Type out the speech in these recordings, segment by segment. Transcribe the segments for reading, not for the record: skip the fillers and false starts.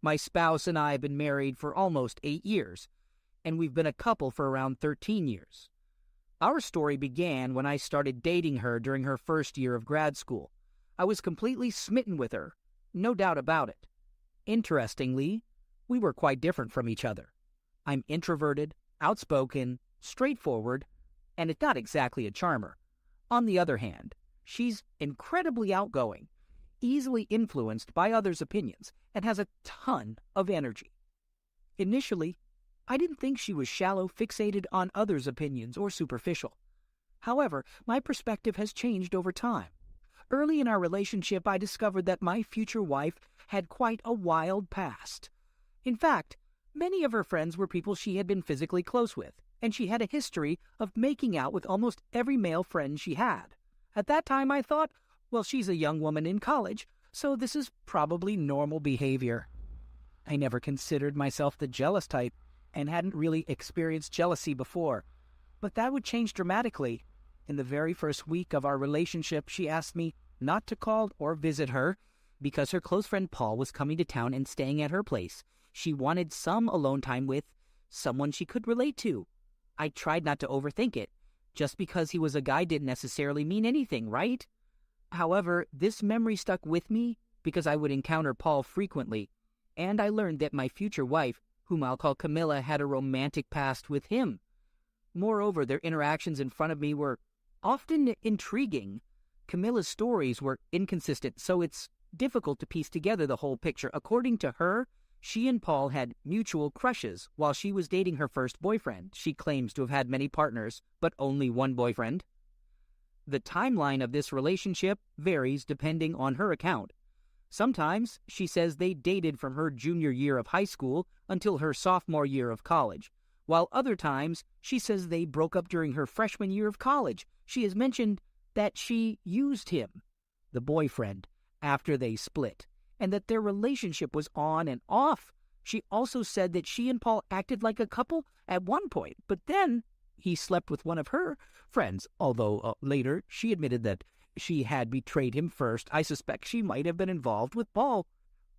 My spouse and I have been married for almost 8 years, and we've been a couple for around 13 years. Our story began when I started dating her during her first year of grad school. I was completely smitten with her, no doubt about it. Interestingly, we were quite different from each other. I'm introverted, outspoken, straightforward, and it's not exactly a charmer. On the other hand, she's incredibly outgoing, easily influenced by others' opinions, and has a ton of energy. Initially, I didn't think she was shallow, fixated on others' opinions, or superficial. However, my perspective has changed over time. Early in our relationship, I discovered that my future wife had quite a wild past. In fact, many of her friends were people she had been physically close with, and she had a history of making out with almost every male friend she had. At that time, I thought, well, she's a young woman in college, so this is probably normal behavior. I never considered myself the jealous type and hadn't really experienced jealousy before, but that would change dramatically. In the very first week of our relationship, she asked me not to call or visit her because her close friend Paul was coming to town and staying at her place. She wanted some alone time with someone she could relate to. I tried not to overthink it. Just because he was a guy didn't necessarily mean anything, right? However, this memory stuck with me because I would encounter Paul frequently, and I learned that my future wife, whom I'll call Camilla, had a romantic past with him. Moreover, their interactions in front of me were often intriguing. Camilla's stories were inconsistent, so it's difficult to piece together the whole picture. According to her, she and Paul had mutual crushes while she was dating her first boyfriend. She claims to have had many partners, but only one boyfriend. The timeline of this relationship varies depending on her account. Sometimes she says they dated from her junior year of high school until her sophomore year of college, while other times she says they broke up during her freshman year of college. She has mentioned that she used him, the boyfriend, after they split, and that their relationship was on and off. She also said that she and Paul acted like a couple at one point, but then he slept with one of her friends, although later she admitted that she had betrayed him first. I suspect she might have been involved with Paul,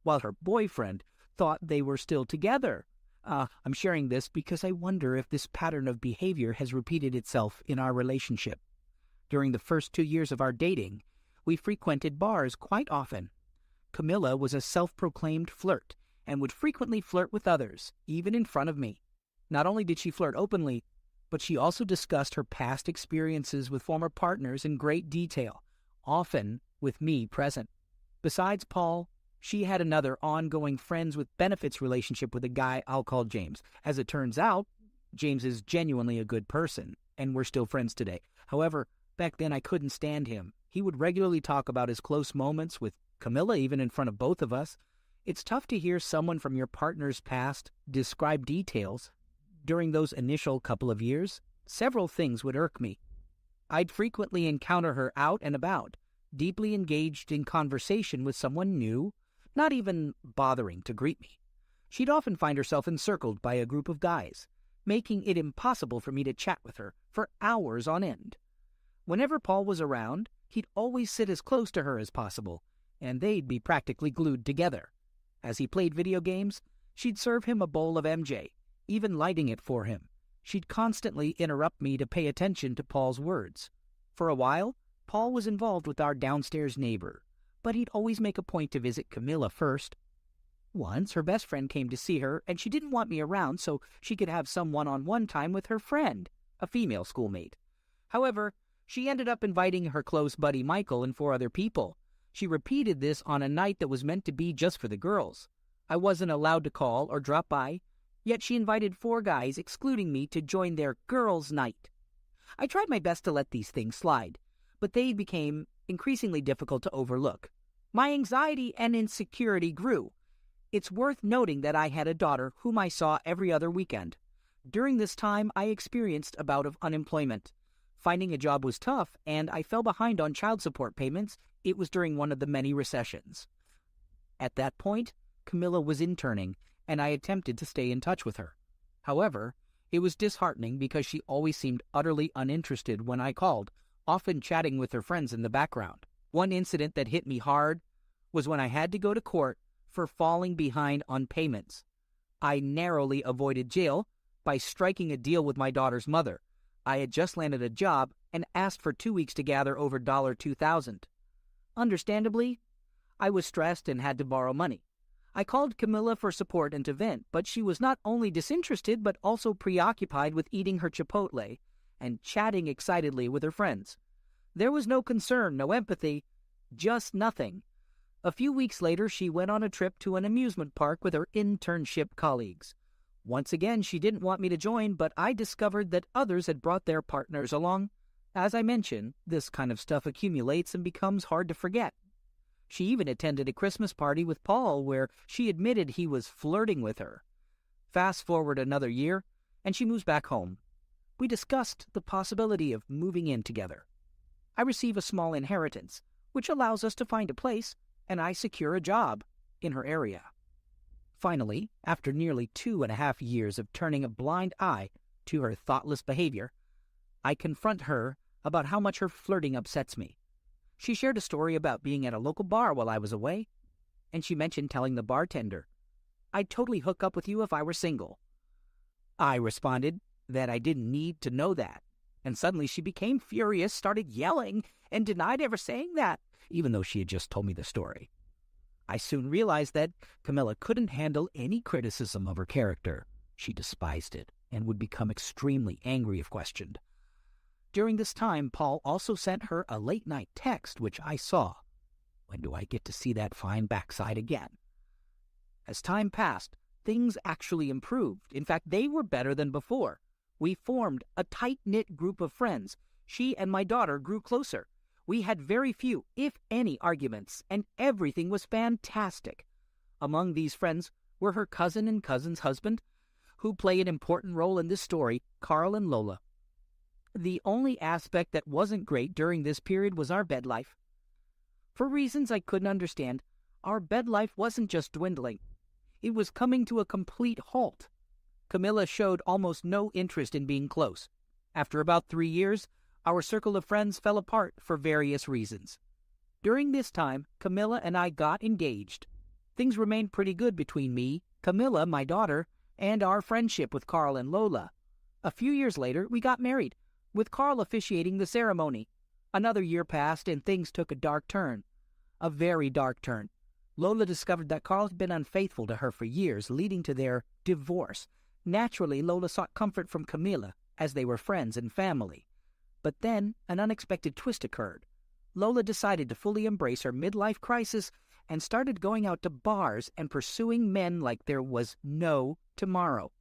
while her boyfriend thought they were still together. I'm sharing this because I wonder if this pattern of behavior has repeated itself in our relationship. During the first 2 years of our dating, we frequented bars quite often. Camilla was a self-proclaimed flirt and would frequently flirt with others, even in front of me. Not only did she flirt openly, but she also discussed her past experiences with former partners in great detail, often with me present. Besides Paul, she had another ongoing friends with benefits relationship with a guy I'll call James. As it turns out, James is genuinely a good person, and we're still friends today. However, back then I couldn't stand him. He would regularly talk about his close moments with Camilla, even in front of both of us. It's tough to hear someone from your partner's past describe details. During those initial couple of years, several things would irk me. I'd frequently encounter her out and about, deeply engaged in conversation with someone new, not even bothering to greet me. She'd often find herself encircled by a group of guys, making it impossible for me to chat with her for hours on end. Whenever Paul was around, he'd always sit as close to her as possible, and they'd be practically glued together. As he played video games, she'd serve him a bowl of MJ, even lighting it for him. She'd constantly interrupt me to pay attention to Paul's words. For a while, Paul was involved with our downstairs neighbor, but he'd always make a point to visit Camilla first. Once, her best friend came to see her, and she didn't want me around so she could have some one-on-one time with her friend, a female schoolmate. However, she ended up inviting her close buddy Michael and 4 other people. She repeated this on a night that was meant to be just for the girls. I wasn't allowed to call or drop by, yet she invited 4 guys, excluding me, to join their girls' night. I tried my best to let these things slide, but they became increasingly difficult to overlook. My anxiety and insecurity grew. It's worth noting that I had a daughter whom I saw every other weekend. During this time, I experienced a bout of unemployment. Finding a job was tough, and I fell behind on child support payments. It was during one of the many recessions. At that point, Camilla was interning, and I attempted to stay in touch with her. However, it was disheartening because she always seemed utterly uninterested when I called, often chatting with her friends in the background. One incident that hit me hard was when I had to go to court for falling behind on payments. I narrowly avoided jail by striking a deal with my daughter's mother. I had just landed a job and asked for 2 weeks to gather over $2,000. Understandably, I was stressed and had to borrow money. I called Camilla for support and to vent, but she was not only disinterested but also preoccupied with eating her Chipotle and chatting excitedly with her friends. There was no concern, no empathy, just nothing. A few weeks later, she went on a trip to an amusement park with her internship colleagues. Once again, she didn't want me to join, but I discovered that others had brought their partners along. As I mentioned, this kind of stuff accumulates and becomes hard to forget. She even attended a Christmas party with Paul where she admitted he was flirting with her. Fast forward another year, and she moves back home. We discussed the possibility of moving in together. I receive a small inheritance, which allows us to find a place, and I secure a job in her area. Finally, after nearly 2.5 years of turning a blind eye to her thoughtless behavior, I confront her about how much her flirting upsets me. She shared a story about being at a local bar while I was away, and she mentioned telling the bartender, "I'd totally hook up with you if I were single." I responded that I didn't need to know that, and suddenly she became furious, started yelling, and denied ever saying that, even though she had just told me the story. I soon realized that Camilla couldn't handle any criticism of her character. She despised it and would become extremely angry if questioned. During this time, Paul also sent her a late-night text, which I saw. When do I get to see that fine backside again? As time passed, things actually improved. In fact, they were better than before. We formed a tight-knit group of friends. She and my daughter grew closer. We had very few, if any, arguments, and everything was fantastic. Among these friends were her cousin and cousin's husband, who play an important role in this story, Carl and Lola. The only aspect that wasn't great during this period was our bed life. For reasons I couldn't understand, our bed life wasn't just dwindling. It was coming to a complete halt. Camilla showed almost no interest in being close. After about 3 years, our circle of friends fell apart for various reasons. During this time, Camilla and I got engaged. Things remained pretty good between me, Camilla, my daughter, and our friendship with Carl and Lola. A few years later, we got married, with Carl officiating the ceremony. Another year passed and things took a dark turn. A very dark turn. Lola discovered that Carl had been unfaithful to her for years, leading to their divorce. Naturally, Lola sought comfort from Camilla, as they were friends and family. But then, an unexpected twist occurred. Lola decided to fully embrace her midlife crisis and started going out to bars and pursuing men like there was no tomorrow.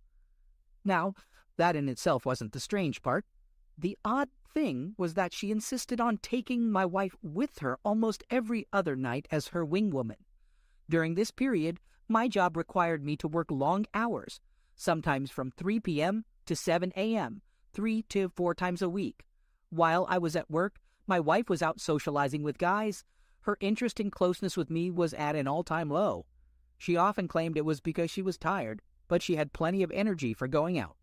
Now, that in itself wasn't the strange part. The odd thing was that she insisted on taking my wife with her almost every other night as her wingwoman. During this period, my job required me to work long hours, sometimes from 3 p.m. to 7 a.m., 3 to 4 times a week. While I was at work, my wife was out socializing with guys. Her interest in closeness with me was at an all-time low. She often claimed it was because she was tired, but she had plenty of energy for going out.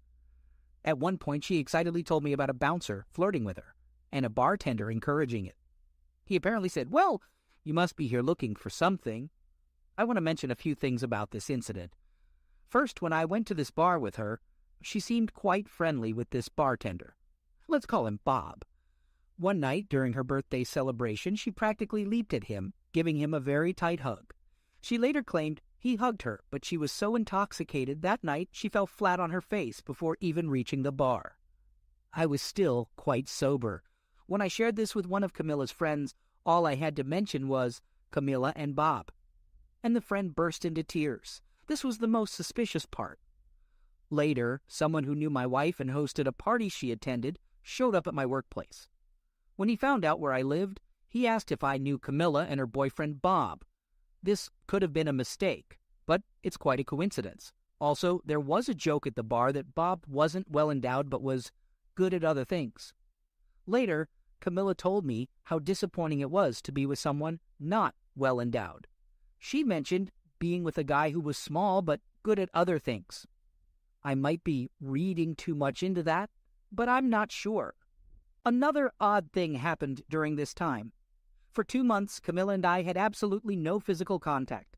At one point, she excitedly told me about a bouncer flirting with her and a bartender encouraging it. He apparently said, "Well, you must be here looking for something." I want to mention a few things about this incident. First, when I went to this bar with her, she seemed quite friendly with this bartender. Let's call him Bob. One night during her birthday celebration, she practically leaped at him, giving him a very tight hug. She later claimed he hugged her, but she was so intoxicated that night she fell flat on her face before even reaching the bar. I was still quite sober. When I shared this with one of Camilla's friends, all I had to mention was Camilla and Bob. And the friend burst into tears. This was the most suspicious part. Later, someone who knew my wife and hosted a party she attended showed up at my workplace. When he found out where I lived, he asked if I knew Camilla and her boyfriend Bob. This could have been a mistake, but it's quite a coincidence. Also, there was a joke at the bar that Bob wasn't well endowed but was good at other things. Later, Camilla told me how disappointing it was to be with someone not well endowed. She mentioned being with a guy who was small but good at other things. I might be reading too much into that, but I'm not sure. Another odd thing happened during this time. For 2 months, Camilla and I had absolutely no physical contact.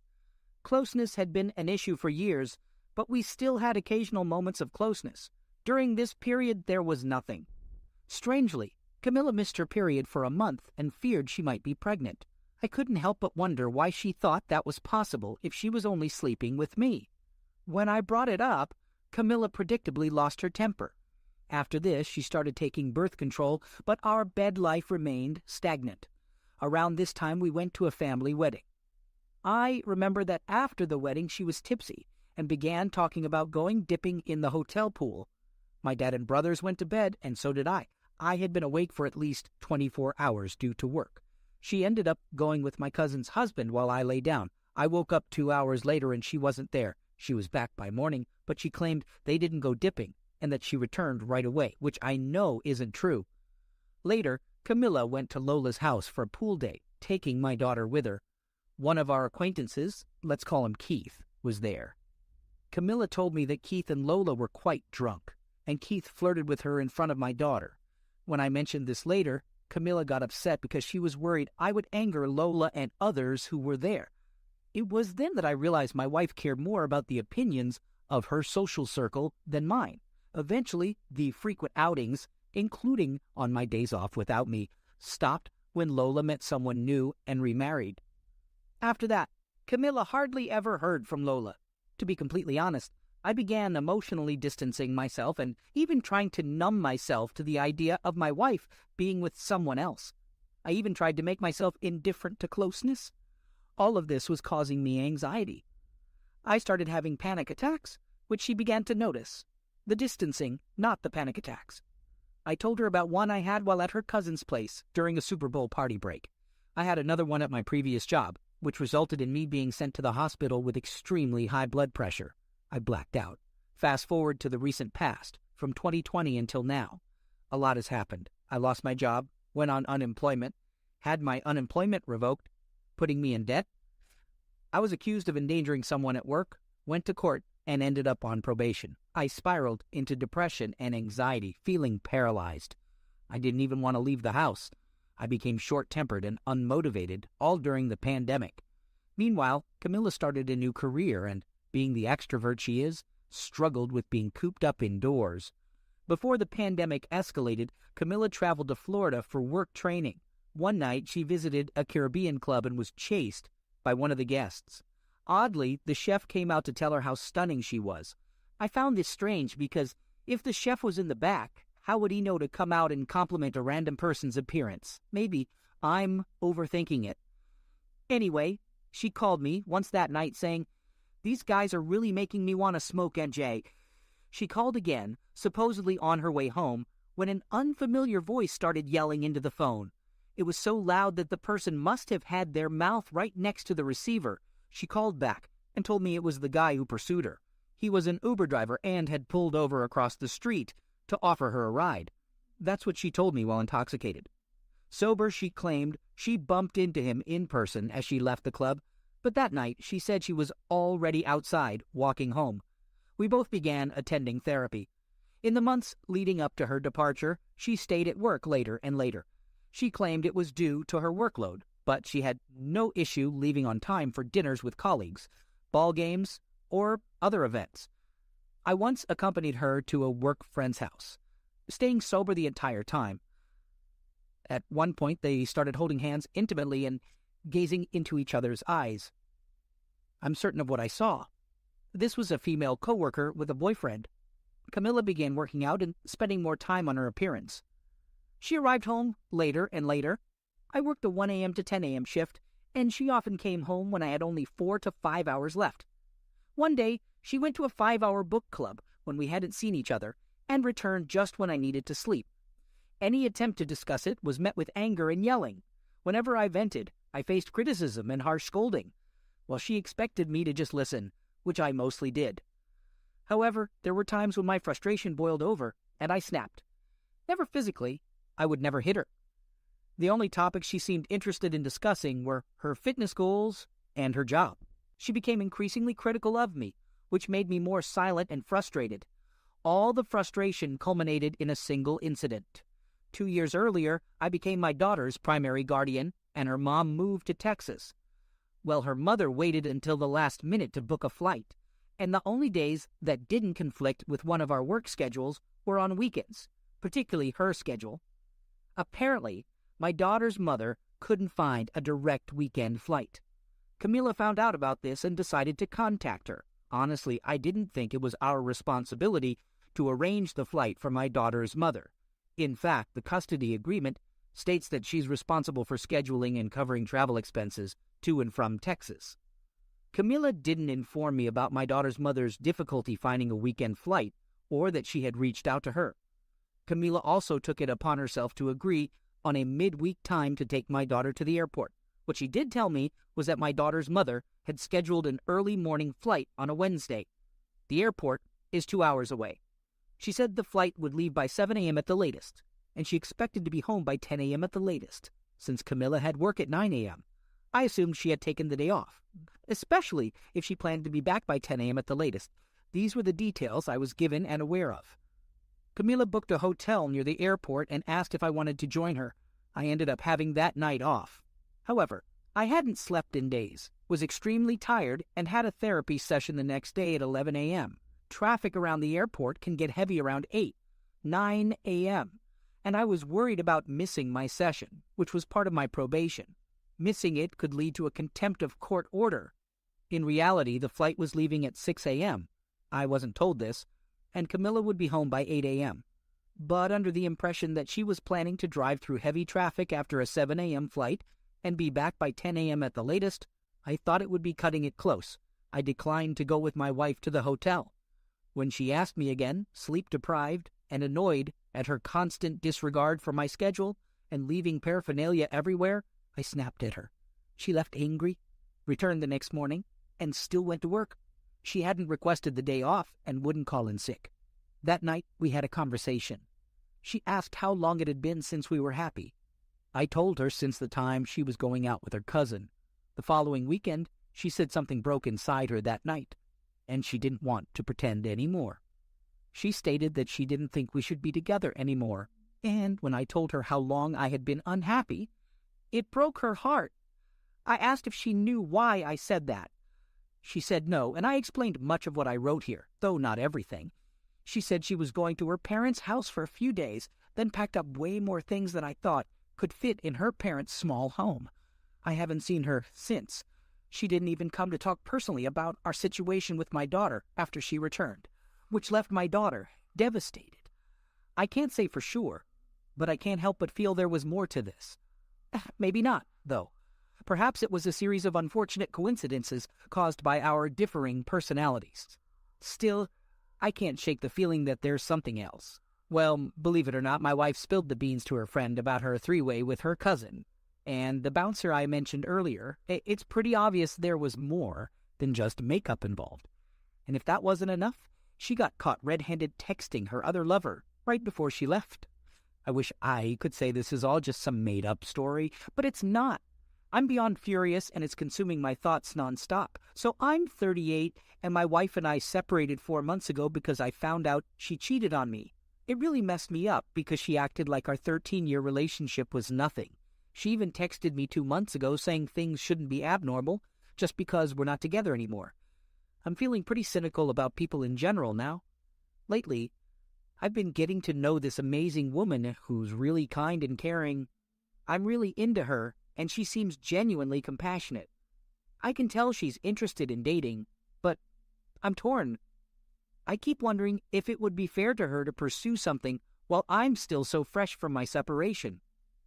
Closeness had been an issue for years, but we still had occasional moments of closeness. During this period, there was nothing. Strangely, Camilla missed her period for a month and feared she might be pregnant. I couldn't help but wonder why she thought that was possible if she was only sleeping with me. When I brought it up, Camilla predictably lost her temper. After this, she started taking birth control, but our bed life remained stagnant. Around this time, we went to a family wedding. I remember that after the wedding, she was tipsy and began talking about going dipping in the hotel pool. My dad and brothers went to bed, and so did I. I had been awake for at least 24 hours due to work. She ended up going with my cousin's husband while I lay down. I woke up 2 hours later and she wasn't there. She was back by morning, but she claimed they didn't go dipping and that she returned right away, which I know isn't true. Later, Camilla went to Lola's house for a pool date, taking my daughter with her. One of our acquaintances, let's call him Keith, was there. Camilla told me that Keith and Lola were quite drunk, and Keith flirted with her in front of my daughter. When I mentioned this later, Camilla got upset because she was worried I would anger Lola and others who were there. It was then that I realized my wife cared more about the opinions of her social circle than mine. Eventually, the frequent outings, including on my days off without me, stopped when Lola met someone new and remarried. After that, Camilla hardly ever heard from Lola. To be completely honest, I began emotionally distancing myself and even trying to numb myself to the idea of my wife being with someone else. I even tried to make myself indifferent to closeness. All of this was causing me anxiety. I started having panic attacks, which she began to notice. The distancing, not the panic attacks. I told her about one I had while at her cousin's place during a Super Bowl party break. I had another one at my previous job, which resulted in me being sent to the hospital with extremely high blood pressure. I blacked out. Fast forward to the recent past, from 2020 until now. A lot has happened. I lost my job, went on unemployment, had my unemployment revoked, putting me in debt. I was accused of endangering someone at work, went to court, and ended up on probation. I spiraled into depression and anxiety, feeling paralyzed. I didn't even want to leave the house. I became short-tempered and unmotivated, all during the pandemic. Meanwhile, Camilla started a new career and, being the extrovert she is, struggled with being cooped up indoors. Before the pandemic escalated, Camilla traveled to Florida for work training. One night, she visited a Caribbean club and was chased by one of the guests. Oddly, the chef came out to tell her how stunning she was. I found this strange because if the chef was in the back, how would he know to come out and compliment a random person's appearance? Maybe I'm overthinking it. Anyway, she called me once that night saying, "These guys are really making me want to smoke, NJ." She called again, supposedly on her way home, when an unfamiliar voice started yelling into the phone. It was so loud that the person must have had their mouth right next to the receiver. She called back and told me it was the guy who pursued her. He was an Uber driver and had pulled over across the street to offer her a ride. That's what she told me while intoxicated. Sober, she claimed she bumped into him in person as she left the club, but that night she said she was already outside, walking home. We both began attending therapy. In the months leading up to her departure, she stayed at work later and later. She claimed it was due to her workload, but she had no issue leaving on time for dinners with colleagues, ball games, or other events. I once accompanied her to a work friend's house, staying sober the entire time. At one point, they started holding hands intimately and gazing into each other's eyes. I'm certain of what I saw. This was a female coworker with a boyfriend. Camilla began working out and spending more time on her appearance. She arrived home later and later. I worked the 1 a.m. to 10 a.m. shift, and she often came home when I had only 4 to 5 hours left. One day, she went to a 5-hour book club when we hadn't seen each other, and returned just when I needed to sleep. Any attempt to discuss it was met with anger and yelling. Whenever I vented, I faced criticism and harsh scolding, while she expected me to just listen, which I mostly did. However, there were times when my frustration boiled over, and I snapped. Never physically. I would never hit her. The only topics she seemed interested in discussing were her fitness goals and her job. She became increasingly critical of me, which made me more silent and frustrated. All the frustration culminated in a single incident. 2 years earlier, I became my daughter's primary guardian, and her mom moved to Texas. Well, her mother waited until the last minute to book a flight, and the only days that didn't conflict with one of our work schedules were on weekends, particularly her schedule. Apparently, my daughter's mother couldn't find a direct weekend flight. Camila found out about this and decided to contact her. Honestly, I didn't think it was our responsibility to arrange the flight for my daughter's mother. In fact, the custody agreement states that she's responsible for scheduling and covering travel expenses to and from Texas. Camila didn't inform me about my daughter's mother's difficulty finding a weekend flight or that she had reached out to her. Camila also took it upon herself to agree on a midweek time to take my daughter to the airport. What she did tell me was that my daughter's mother had scheduled an early morning flight on a Wednesday. The airport is 2 hours away. She said the flight would leave by 7 a.m. at the latest, and she expected to be home by 10 a.m. at the latest. Since Camila had work at 9 a.m., I assumed she had taken the day off, especially if she planned to be back by 10 a.m. at the latest. These were the details I was given and aware of. Camila booked a hotel near the airport and asked if I wanted to join her. I ended up having that night off. However, I hadn't slept in days, was extremely tired, and had a therapy session the next day at 11 a.m. Traffic around the airport can get heavy around 9 a.m., and I was worried about missing my session, which was part of my probation. Missing it could lead to a contempt of court order. In reality, the flight was leaving at 6 a.m. I wasn't told this, and Camila would be home by 8 a.m. But under the impression that she was planning to drive through heavy traffic after a 7 a.m. flight and be back by 10 a.m. at the latest, I thought it would be cutting it close. I declined to go with my wife to the hotel. When she asked me again, sleep-deprived and annoyed at her constant disregard for my schedule and leaving paraphernalia everywhere, I snapped at her. She left angry, returned the next morning, and still went to work. She hadn't requested the day off and wouldn't call in sick. That night, we had a conversation. She asked how long it had been since we were happy. I told her since the time she was going out with her cousin. The following weekend, she said something broke inside her that night, and she didn't want to pretend anymore. She stated that she didn't think we should be together anymore, and when I told her how long I had been unhappy, it broke her heart. I asked if she knew why I said that. She said no, and I explained much of what I wrote here, though not everything. She said she was going to her parents' house for a few days, then packed up way more things than I thought could fit in her parents' small home. I haven't seen her since. She didn't even come to talk personally about our situation with my daughter after she returned, which left my daughter devastated. I can't say for sure, but I can't help but feel there was more to this. Maybe not, though. Perhaps it was a series of unfortunate coincidences caused by our differing personalities. Still, I can't shake the feeling that there's something else. Well, believe it or not, my wife spilled the beans to her friend about her three-way with her cousin. And the bouncer I mentioned earlier, it's pretty obvious there was more than just makeup involved. And if that wasn't enough, she got caught red-handed texting her other lover right before she left. I wish I could say this is all just some made-up story, but it's not. I'm beyond furious, and it's consuming my thoughts nonstop. So I'm 38, and my wife and I separated 4 months ago because I found out she cheated on me. It really messed me up because she acted like our 13-year relationship was nothing. She even texted me 2 months ago saying things shouldn't be abnormal just because we're not together anymore. I'm feeling pretty cynical about people in general now. Lately, I've been getting to know this amazing woman who's really kind and caring. I'm really into her, and she seems genuinely compassionate. I can tell she's interested in dating, but I'm torn. I keep wondering if it would be fair to her to pursue something while I'm still so fresh from my separation.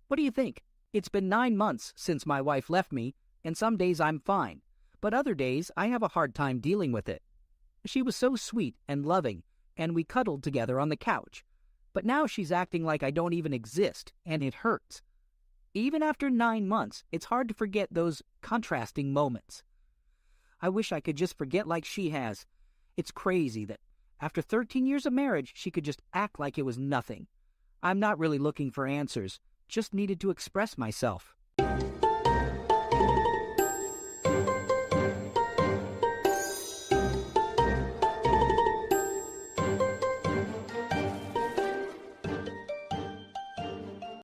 What do you think? It's been 9 months since my wife left me, and some days I'm fine, but other days I have a hard time dealing with it. She was so sweet and loving, and we cuddled together on the couch, but now she's acting like I don't even exist, and it hurts. Even after 9 months, it's hard to forget those contrasting moments. I wish I could just forget like she has. It's crazy that after 13 years of marriage, she could just act like it was nothing. I'm not really looking for answers, just needed to express myself.